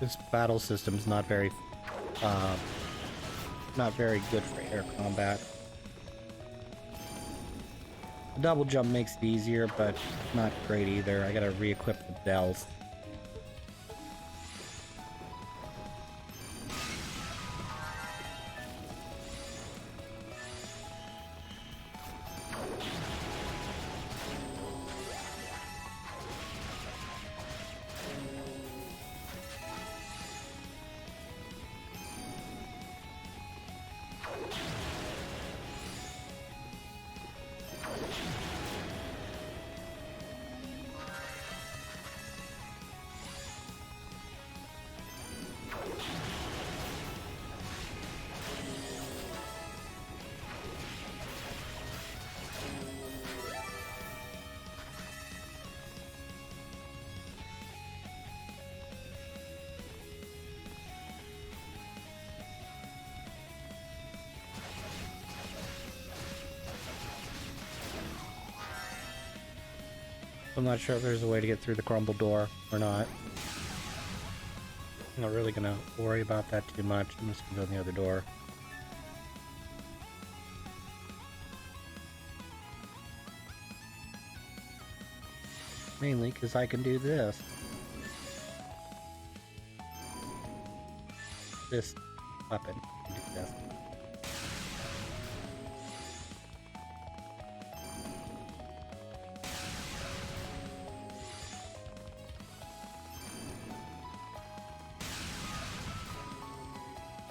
This battle system's uh, not very good for air combat. The double jump makes it easier, but not great either. I gotta re-equip the bells. I'm not sure if there's a way to get through the crumble door or not. I'm not really gonna worry about that too much. I'm just gonna go in the other door. Mainly because I can do this. This weapon can do this.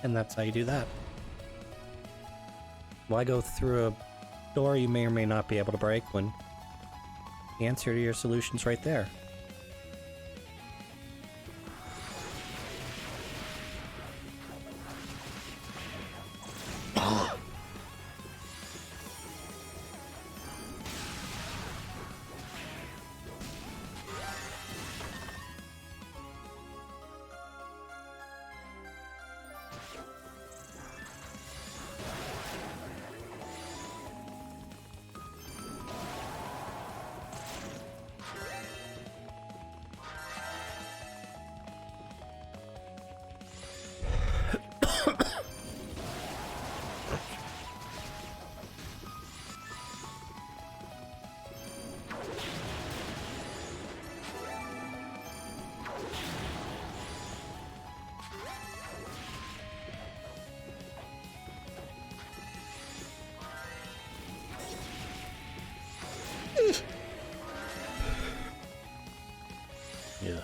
And that's how you do that. Why go through a door you may or may not be able to break when the answer to your solution's right there? Yeah.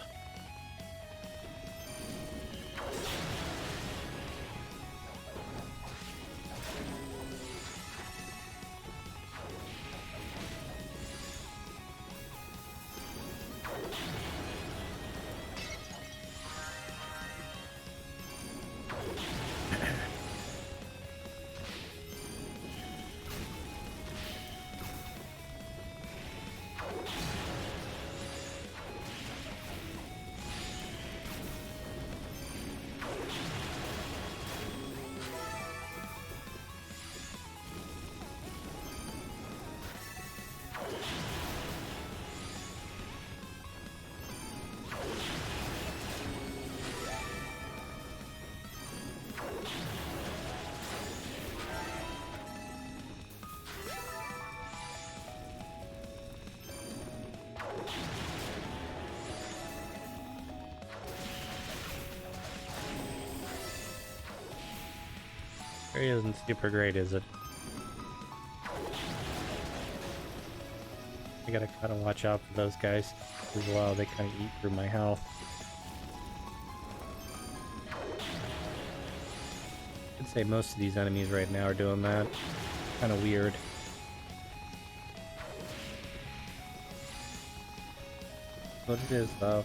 Area isn't super great, is it? I gotta kind of watch out for those guys as well. They kind of eat through my health. I'd say most of these enemies right now are doing that. Kind of weird. What it is, though.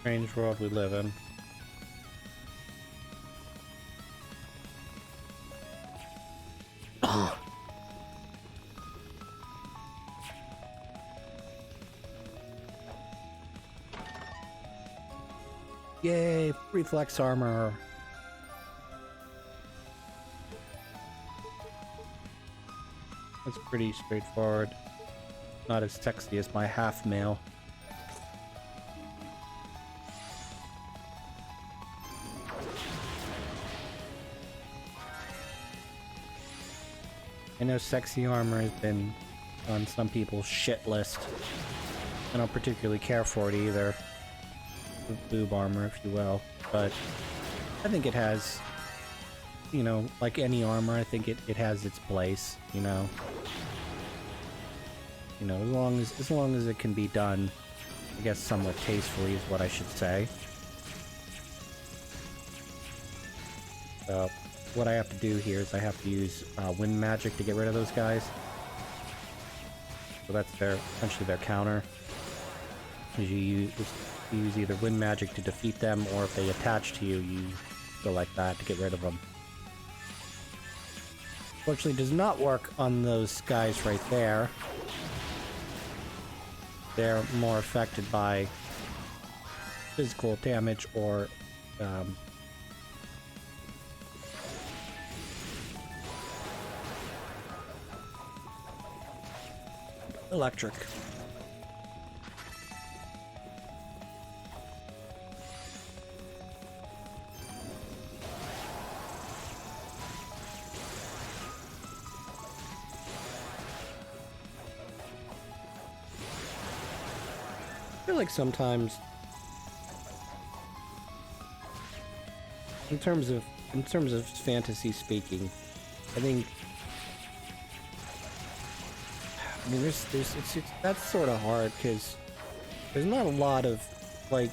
Strange world we live in. Yay, reflex armor. That's pretty straightforward. Not as sexy as my half mail. I know sexy armor has been on some people's shit list. I don't particularly care for it either. Boob armor, if you will. But I think it has, you know, like any armor, I think it has its place, you know. You know, as long as it can be done, I guess somewhat tastefully is what I should say. So what I have to do here is I have to use wind magic to get rid of those guys. So that's essentially their counter. You use either wind magic to defeat them, or if they attach to you, you go like that to get rid of them. Fortunately, does not work on those guys right there. They're more affected by physical damage or electric. I feel like sometimes in terms of fantasy speaking, I think that's sort of hard because there's not a lot of, like,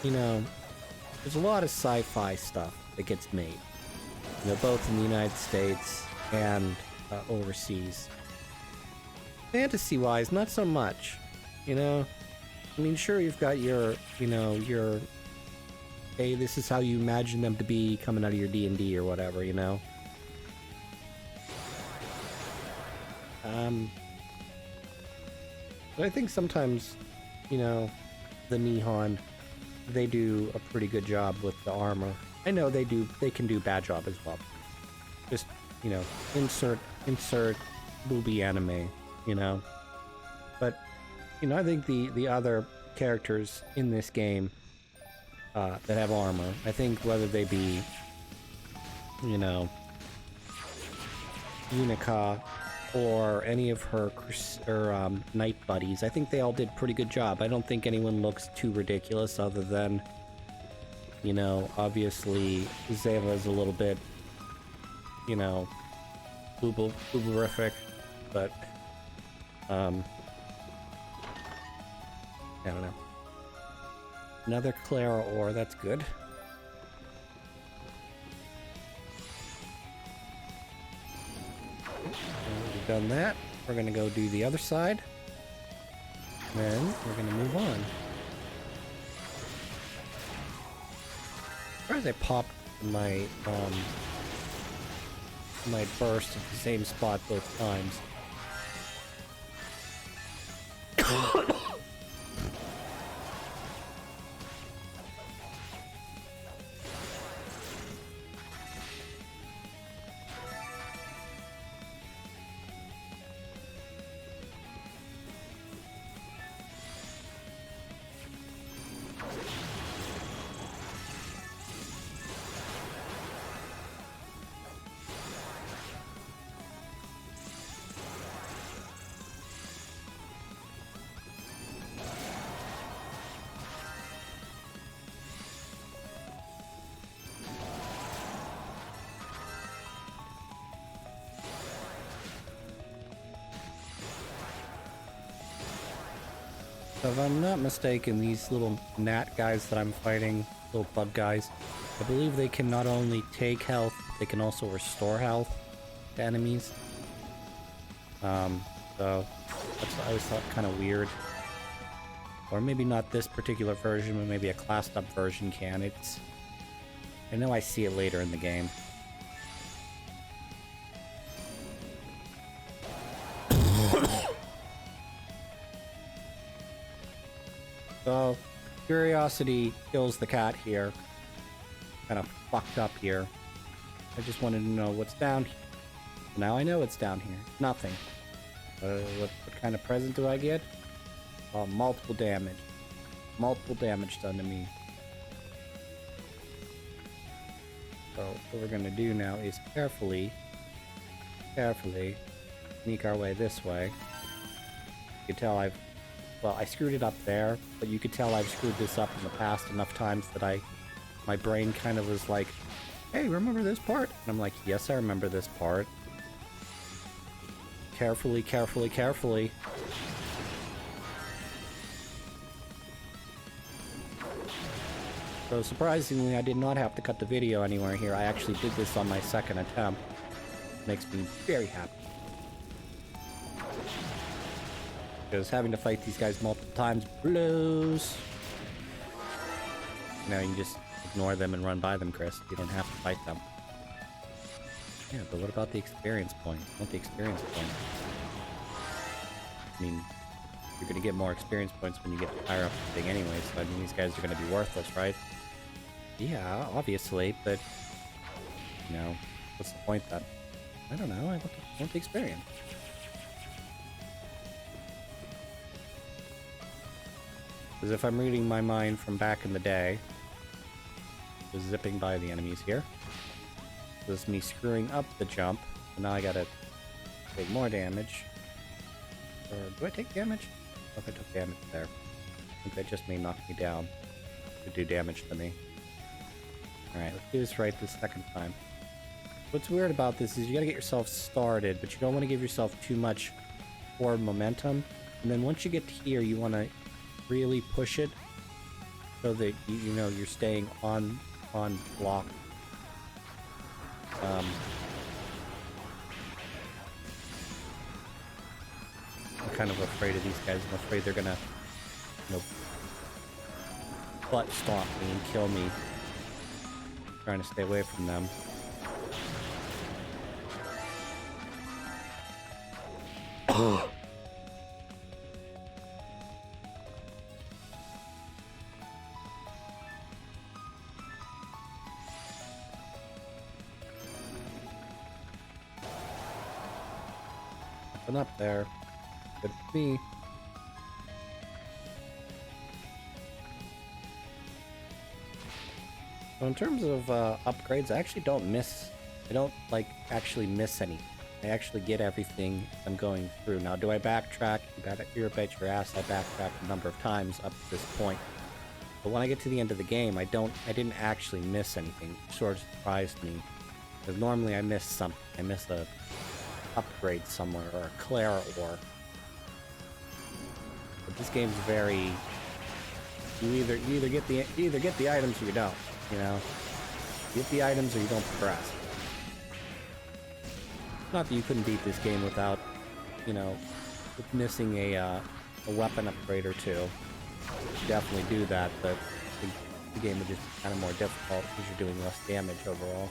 you know, there's a lot of sci-fi stuff that gets made, you know, both in the United States and overseas. Fantasy-wise, not so much, you know. I mean, sure, you've got your, you know, your, hey, this is how you imagine them to be coming out of your D&D or whatever, you know. But I think sometimes, you know, the Nihon, they do a pretty good job with the armor. I know they can do a bad job as well. Just, you know, insert booby anime, you know. But, you know, I think the other characters in this game that have armor, I think whether they be, you know, Unica or any of her knight buddies, I think they all did a pretty good job. I don't think anyone looks too ridiculous other than, you know, obviously Zeva's a little bit, you know, booberific, but I don't know. Another Clara ore, that's good. We've done that. We're gonna go do the other side. Then we're gonna move on. As I popped my my burst at the same spot both times. If I'm not mistaken, these little gnat guys that I'm fighting, little bug guys, I believe they can not only take health, they can also restore health to enemies. So that's what I always thought kind of weird. Or maybe not this particular version, but maybe a classed up version can. I know I see it later in the game. So, curiosity kills the cat here. Kind of fucked up here. I just wanted to know what's down here. Now I know it's down here. Nothing. What kind of present do I get? Multiple damage. Multiple damage done to me. So what we're gonna do now is carefully sneak our way this way. You can tell I screwed it up there, but you could tell I've screwed this up in the past enough times that my brain kind of was like, hey, remember this part? And I'm like, yes, I remember this part. Carefully, carefully, carefully. So surprisingly, I did not have to cut the video anywhere here. I actually did this on my second attempt. Makes me very happy. Because having to fight these guys multiple times blows. You know, you can just ignore them and run by them, Chris. You don't have to fight them. Yeah, but what about the experience point? I want the experience point. I mean, you're gonna get more experience points when you get higher up the thing anyway, so I mean, these guys are gonna be worthless, right? Yeah, obviously, but, you know, what's the point then? I don't know, I want the experience. Because if I'm reading my mind from back in the day, just zipping by the enemies here. This is me screwing up the jump, so now I gotta take more damage. Or do I take damage? I think I took damage there. I think that just may knock me down to do damage to me. Alright, let's do this right this second time. What's weird about this is you gotta get yourself started, but you don't want to give yourself too much forward momentum. And then once you get to here, you want to really push it so that you know you're staying on block. I'm kind of afraid of these guys. I'm afraid they're gonna, you know, butt stomp me and kill me. I'm trying to stay away from them. Up there. Good for me. So in terms of upgrades, I actually don't miss. I don't actually miss any. I actually get everything I'm going through. Now, do I backtrack? You bet your ass I backtrack a number of times up to this point. But when I get to the end of the game, I didn't actually miss anything. It sort of surprised me. Because normally I miss something. I miss a upgrade somewhere or a Clara ore. But this game's very you either get the items or you don't, you know. You get the items or you don't progress. Not that you couldn't beat this game without, you know, with missing a weapon upgrade or two. You definitely do that, but the game would just be kind of more difficult because you're doing less damage overall.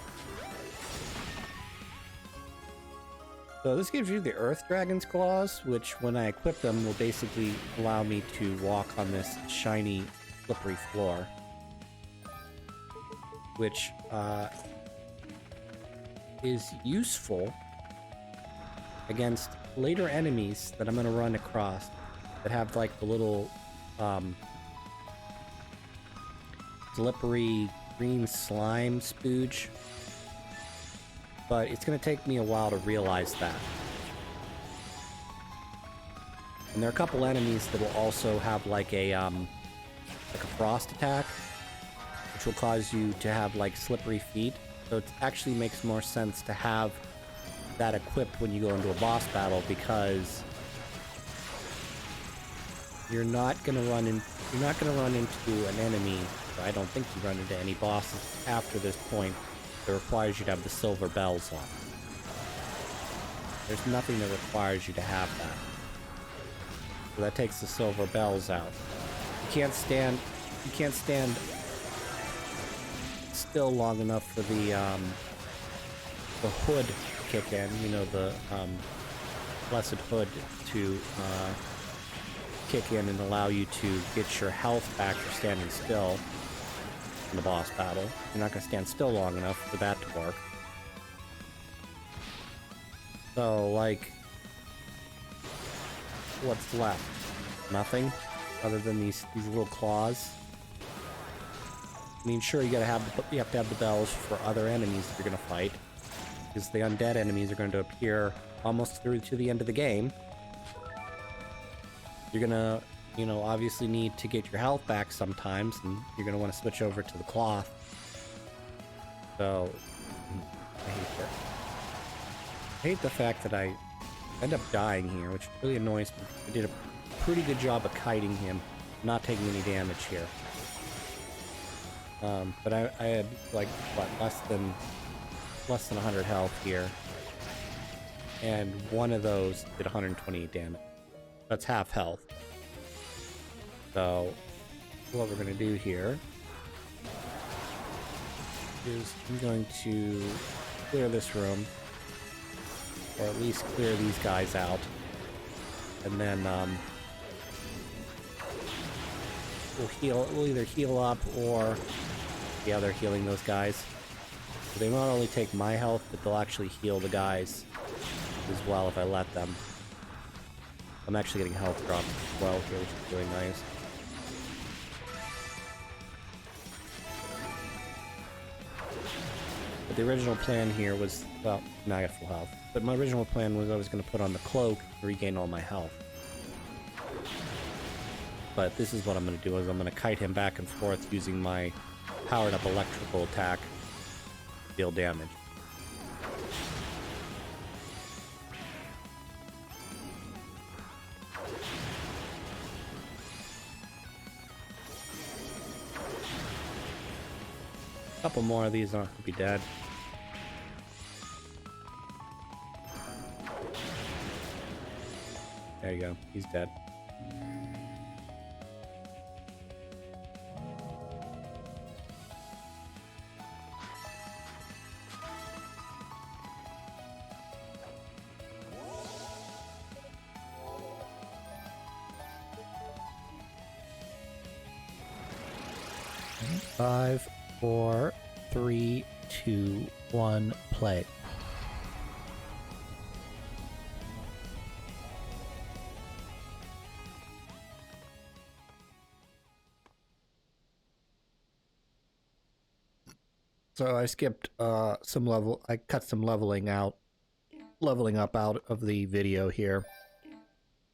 So this gives you the Earth Dragon's Claws, which when I equip them will basically allow me to walk on this shiny, slippery floor. Which is useful against later enemies that I'm going to run across that have like the little slippery green slime spooge. But it's going to take me a while to realize that. And there are a couple enemies that will also have like a frost attack, which will cause you to have like slippery feet. So it actually makes more sense to have that equipped when you go into a boss battle, because you're not going to run into an enemy. I don't think you run into any bosses after this point. It requires you to have the silver bells on. There's nothing that requires you to have that. So that takes the silver bells out. you can't stand still long enough for the hood to kick in, you know, the blessed hood to kick in and allow you to get your health back for standing still in the boss battle. You're not going to stand still long enough for that to work. So, like, what's left? Nothing other than these little claws. I mean, sure, you have to have the bells for other enemies that you're gonna fight, because the undead enemies are going to appear almost through to the end of the game. You're gonna, you know, obviously need to get your health back sometimes, and you're gonna want to switch over to the cloth. So, I hate that. I hate the fact that I end up dying here, which really annoys me. I did a pretty good job of kiting him, not taking any damage here. But I had, like, what, less than 100 health here. And one of those did 128 damage. That's half health. So, what we're gonna do here is I'm going to clear this room, or at least clear these guys out, and then we'll either heal up, or yeah, they're healing those guys. So they not only take my health, but they'll actually heal the guys as well if I let them. I'm actually getting health drops as well here, which is really nice. But the original plan here was, well, now I got full health. But my original plan was I was going to put on the cloak to regain all my health. But this is what I'm going to do, is I'm going to kite him back and forth using my powered up electrical attack to deal damage. A couple more of these aren't going to be dead. There you go, he's dead. Five, 4, 3, 2, 1, play. So I skipped I cut some leveling up out of the video here.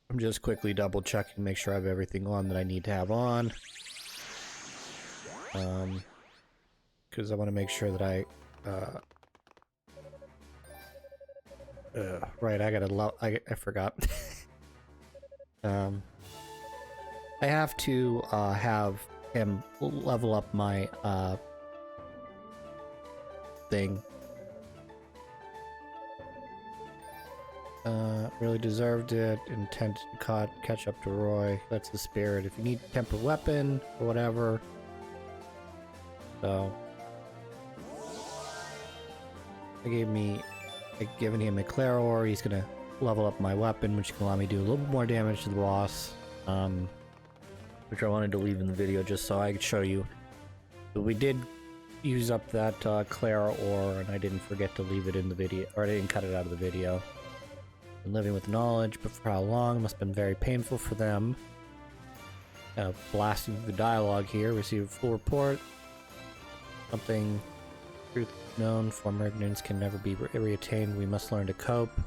I'm just quickly double checking, make sure I have everything on that I need to have on. Because I want to make sure that I, right, I forgot. I have to, have him level up my, thing. Really deserved it. Intent to catch up to Roy. That's the spirit. If you need temper weapon or whatever. So I've given him a Clairor. He's gonna level up my weapon, which can allow me to do a little bit more damage to the boss. Which I wanted to leave in the video just so I could show you. But we did use up that Clairor, and I didn't forget to leave it in the video, or I didn't cut it out of the video. Been living with knowledge, but for how long? Must have been very painful for them. Blasting through the dialogue here. Receive a full report. Something truth known. Former ignorance can never be reattained. We must learn to cope.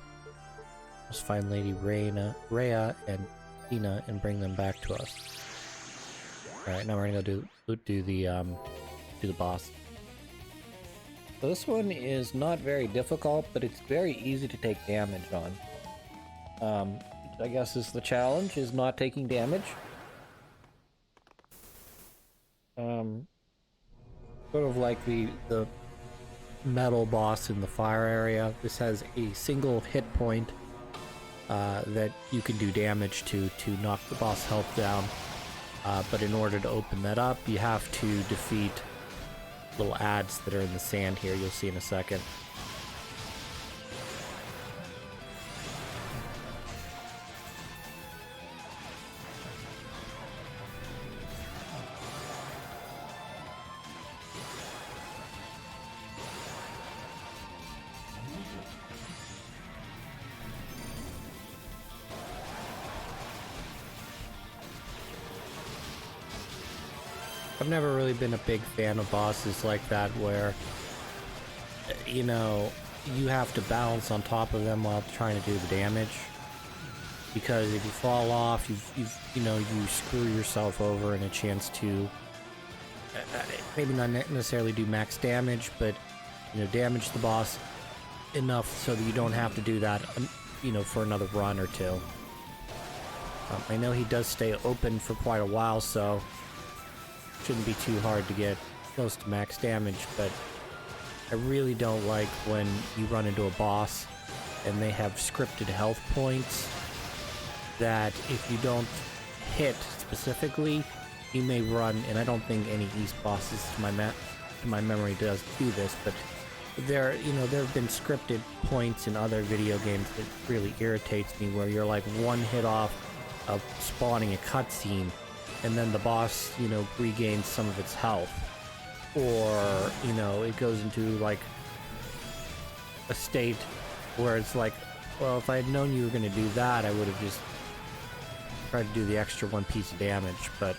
Must find Lady Rhea and Tina and bring them back to us. Alright, now we're gonna go do the boss. So this one is not very difficult, but it's very easy to take damage on. I guess is the challenge, is not taking damage. Sort of like the metal boss in the fire area. This has a single hit point that you can do damage to knock the boss health down. But in order to open that up, you have to defeat little ads that are in the sand here. You'll see in a second. I've never really been a big fan of bosses like that where, you know, you have to balance on top of them while trying to do the damage. Because if you fall off, you screw yourself over in a chance to maybe not necessarily do max damage, but, you know, damage the boss enough so that you don't have to do that, you know, for another run or two. I know he does stay open for quite a while, so shouldn't be too hard to get close to max damage, but I really don't like when you run into a boss and they have scripted health points that if you don't hit specifically, you may run, and I don't think any East bosses to my memory does do this, but there have been scripted points in other video games that really irritates me where you're like one hit off of spawning a cutscene and then the boss, you know, regains some of its health. Or, you know, it goes into, like, a state where it's like, well, if I had known you were going to do that, I would have just tried to do the extra one piece of damage, but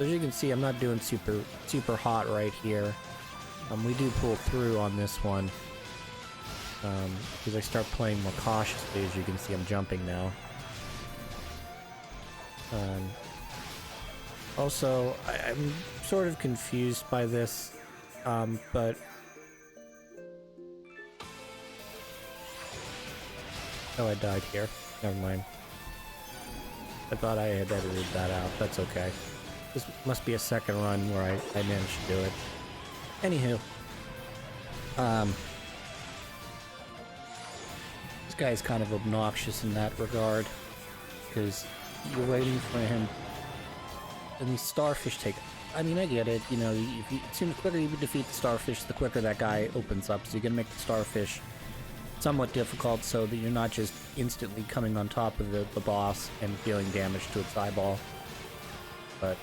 as you can see, I'm not doing super hot right here. We do pull through on this one, because I start playing more cautiously. As you can see, I'm jumping now. Also, I'm sort of confused by this, but oh, I died here. Never mind. I thought I had edited that out. That's okay. This must be a second run where I managed to do it. Anywho, this guy is kind of obnoxious in that regard, because you're waiting for him, and these starfish take... I mean, I get it, you know, the quicker you defeat the starfish, the quicker that guy opens up, so you're gonna make the starfish somewhat difficult so that you're not just instantly coming on top of the boss and dealing damage to its eyeball. But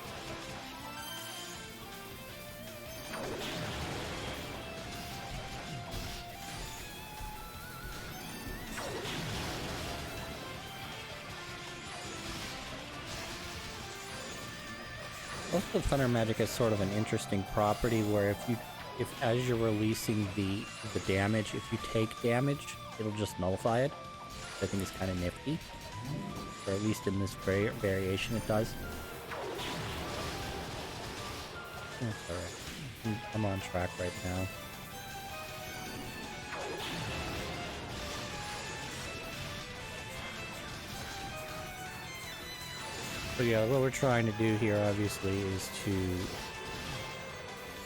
also, Thunder Magic has sort of an interesting property where if as you're releasing the damage, if you take damage, it'll just nullify it. I think it's kind of nifty, or at least in this variation, it does. That's alright. I'm on track right now. So yeah, what we're trying to do here, obviously, is to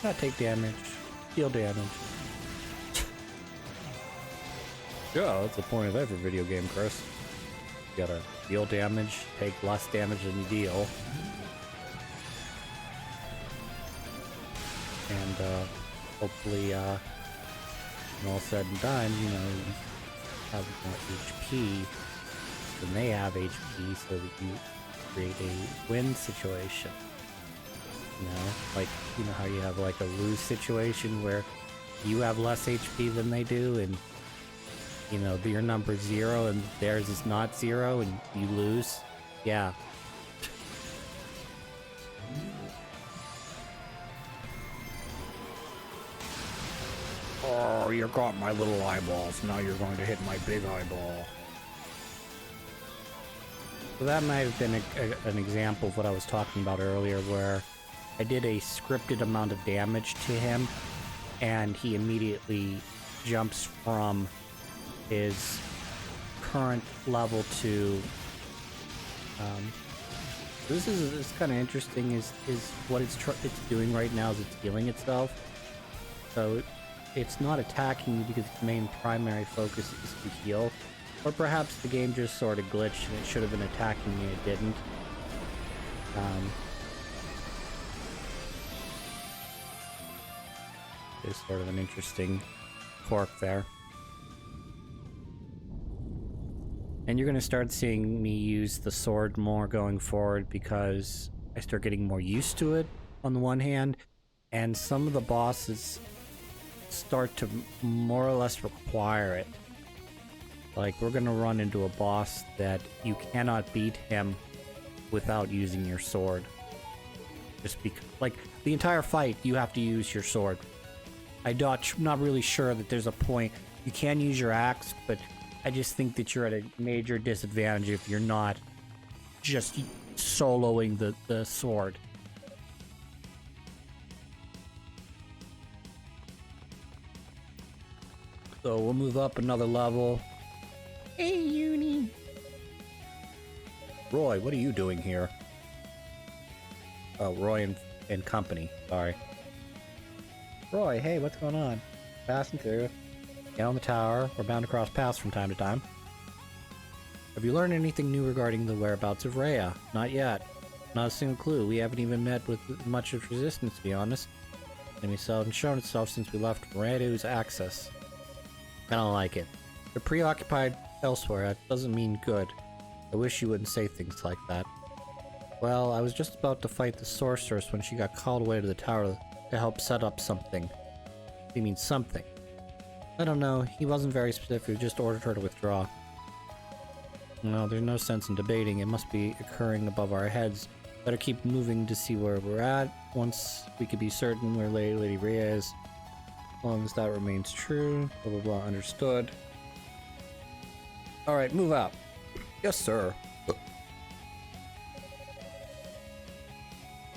not take damage, deal damage. Yeah, that's the point of every video game, Chris. You gotta deal damage, take less damage than you deal. And hopefully, when all said and done, you know, you have more HP than they have HP, so that you create a win situation. You know, like, you know how you have like a lose situation where you have less HP than they do, and you know, your number's 0 and theirs is not 0 and you lose? Yeah. Oh, you got my little eyeballs. Now you're going to hit my big eyeball. So that might have been an example of what I was talking about earlier, where I did a scripted amount of damage to him, and he immediately jumps from his current level to... this is kind of interesting, is what it's doing right now is it's healing itself. So it's not attacking you because its main primary focus is to heal. Or perhaps the game just sort of glitched and it should have been attacking you and it didn't. There's sort of an interesting quirk there. And you're going to start seeing me use the sword more going forward because I start getting more used to it on the one hand, and some of the bosses start to more or less require it. Like, we're going to run into a boss that you cannot beat him without using your sword. Just because, like, the entire fight, you have to use your sword. I'm not really sure that there's a point. You can use your axe, but I just think that you're at a major disadvantage if you're not just soloing the sword. So we'll move up another level. Hey, Uni. Roy, what are you doing here? Oh, Roy and company. Sorry. Roy, hey, what's going on? Passing through. Get on the tower. We're bound to cross paths from time to time. Have you learned anything new regarding the whereabouts of Rhea? Not yet. Not a single clue. We haven't even met with much of resistance, to be honest. Enemy seldom shown itself since we left Meradu's access. I don't like it. They're preoccupied elsewhere. That doesn't mean good. I wish you wouldn't say things like that. Well, I was just about to fight the sorceress when she got called away to the tower to help set up something. You mean something? I don't know. He wasn't very specific. He just ordered her to withdraw. No, there's no sense in debating. It must be occurring above our heads. Better keep moving to see where we're at. Once we could be certain where Lady Rhea is. As long as that remains true. Blah, blah, blah. Understood. Alright, move out. Yes, sir.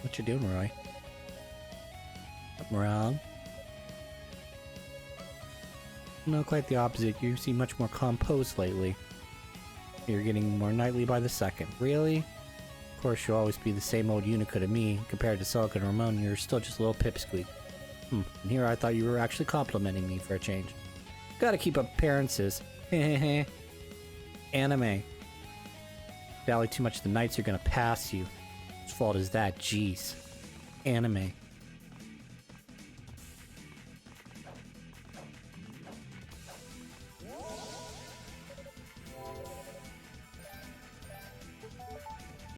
What you doing, Roy? Something wrong? No, quite the opposite. You seem much more composed lately. You're getting more knightly by the second. Really? Of course, you'll always be the same old Unica to me. Compared to Celica and Ramon, you're still just a little pipsqueak. And here I thought you were actually complimenting me for a change. Gotta keep up appearances. Hehehe. Anime. Value too much, the knights are gonna pass you. Whose fault is that? Jeez. Anime.